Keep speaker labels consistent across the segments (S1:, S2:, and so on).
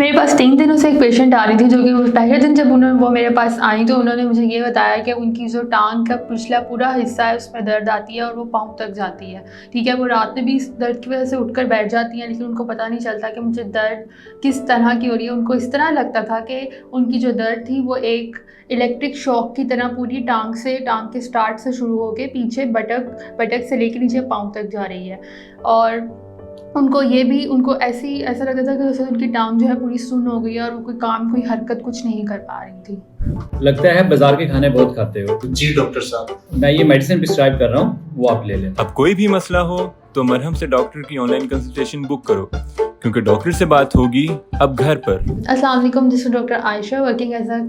S1: मेरे पास 3 दिनों से एक पेशेंट आ रही थी, जो कि पहले दिन जब वो मेरे पास आई तो उन्होंने मुझे ये बताया कि उनकी जो टांग का पिछला पूरा हिस्सा है उसमें दर्द आती है और वो पाँव तक जाती है। ठीक है, वो रात में भी इस दर्द की वजह से उठकर बैठ जाती हैं, लेकिन उनको पता नहीं चलता कि मुझे दर्द किस तरह की हो रही है। उनको इस तरह लगता था कि उनकी जो दर्द थी वो एक इलेक्ट्रिक शॉक की तरह पूरी टांग के स्टार्ट से शुरू होकर पीछे बटक से लेकर नीचे पाँव तक जा रही है। और उनको ऐसा लगता था कि जैसे उनकी टांग जो है पूरी सुन्न हो गई है और वो कोई हरकत कुछ नहीं कर पा रही थी।
S2: लगता है बाजार के खाने बहुत खाते हो।
S3: जी डॉक्टर साहब,
S2: मैं ये मेडिसिन प्रिस्क्राइब कर रहा हूँ, वो आप ले लें।
S4: अब कोई भी मसला हो तो मरहम से डॉक्टर की ऑनलाइन कंसल्टेशन बुक करो, क्योंकि डॉक्टर से बात होगी अब घर पर।
S1: अस्सलाम वालेकुम, this is doctor Ayesha working as a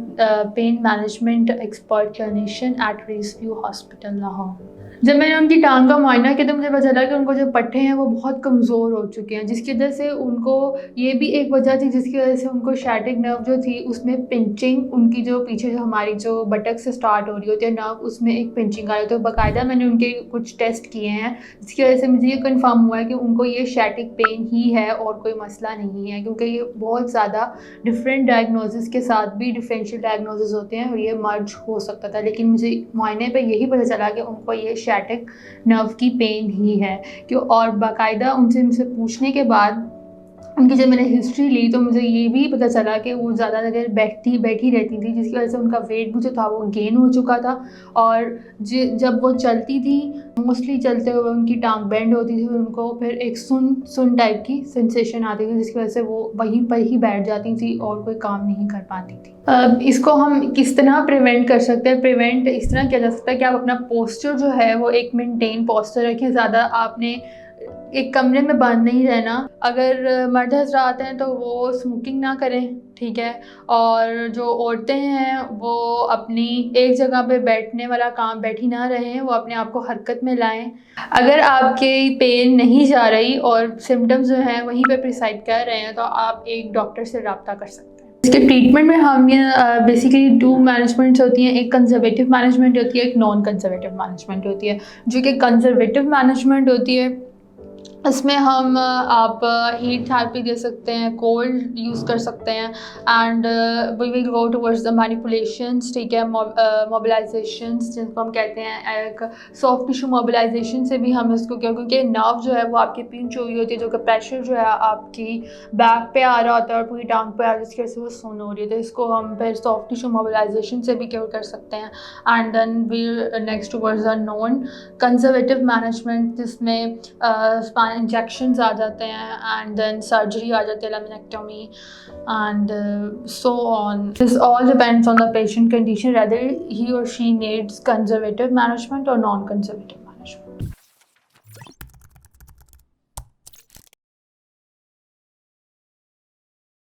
S1: pain management expert clinician at Raceview hospital Lahore. जब मैंने उनकी टांग का मुआयना किया तो मुझे पता चला कि उनको जो पट्टे हैं वो बहुत कमज़ोर हो चुके हैं, जिसकी वजह से उनको ये भी एक वजह थी जिसकी वजह से उनको शैटिक नर्व जो थी उसमें पिंचिंग, उनकी जो पीछे जो हमारी जो बटक से स्टार्ट हो रही होती है नर्व, उसमें एक पिंचिंग आ रही है। तो बाकायदा मैंने उनके कुछ टेस्ट किए हैं जिसकी वजह से मुझे ये कन्फर्म हुआ है कि उनको ये शैटिक पेन ही है और कोई मसला नहीं है, क्योंकि ये बहुत ज़्यादा डिफरेंट डायग्नोसिस के साथ भी डिफरेंशियल डायग्नोसिस होते हैं और ये मर्ज हो सकता था। लेकिन मुझे मुआयने पे यही पता चला कि उनको ये शैटिक नर्व की पेन ही है क्यों। और बाकायदा मुझसे पूछने के बाद उनकी जब मैंने हिस्ट्री ली तो मुझे ये भी पता चला कि वो ज़्यादा देर बैठी रहती थी, जिसकी वजह से उनका वेट भी जो था वो गेन हो चुका था। और जब वो चलती थी, मोस्टली चलते हुए उनकी टांग बेंड होती थी, उनको फिर एक सुन टाइप की सेंसेशन आती थी, जिसकी वजह से वो वहीं पर ही बैठ जाती थी और कोई काम नहीं कर पाती थी। इसको हम किस तरह प्रिवेंट कर सकते हैं? प्रिवेंट इस तरह किया जा सकता है कि आप अपना पोस्चर जो है वो एक मेंटेन पोस्चर रखें। ज़्यादा आपने एक कमरे में बंद नहीं रहना। अगर मर्द हज़रात हैं तो वो स्मोकिंग ना करें, ठीक है। और जो औरतें हैं वो अपनी एक जगह पे बैठने वाला काम बैठी ना रहें, वो अपने आप को हरकत में लाएं। अगर आपकी पेन नहीं जा रही और सिम्टम्स जो हैं वहीं पे प्रिसाइड कर रहे हैं तो आप एक डॉक्टर से रब्ता कर सकते हैं। इसके ट्रीटमेंट में हम ये बेसिकली 2 मैनेजमेंट्स होती हैं, एक कंजर्वेटिव मैनेजमेंट होती है, एक नॉन कंजर्वेटिव मैनेजमेंट होती है। जो कि कंजर्वेटिव मैनेजमेंट होती है इसमें हम आप हीट थेरेपी दे सकते हैं, कोल्ड यूज़ कर सकते हैं, and we will go towards the manipulations, ठीक है, मोबिलाइजेशंस जिनको हम कहते हैं। एक सॉफ्ट टिश्यू मोबिलाइजेशन से भी हम इसको क्योंकि नर्व जो है वो आपकी पिंच हुई होती है, जो कि प्रेशर जो है आपकी बैक पे आ रहा होता है और पूरी टांग पे आ रहा है, जिसकी वजह से वो सुन्न हो रही है। तो इसको हम फिर सॉफ्ट टिश्यू मोबिलाइजेशन से भी क्योर कर सकते हैं। And then we next towards the non conservative management, जिसमें इंजेक्शंस आ जाते हैं एंड देन सर्जरी आ जाती है, laminectomy and so on. This all depends on the patient condition, whether he or she needs conservative management or non-conservative।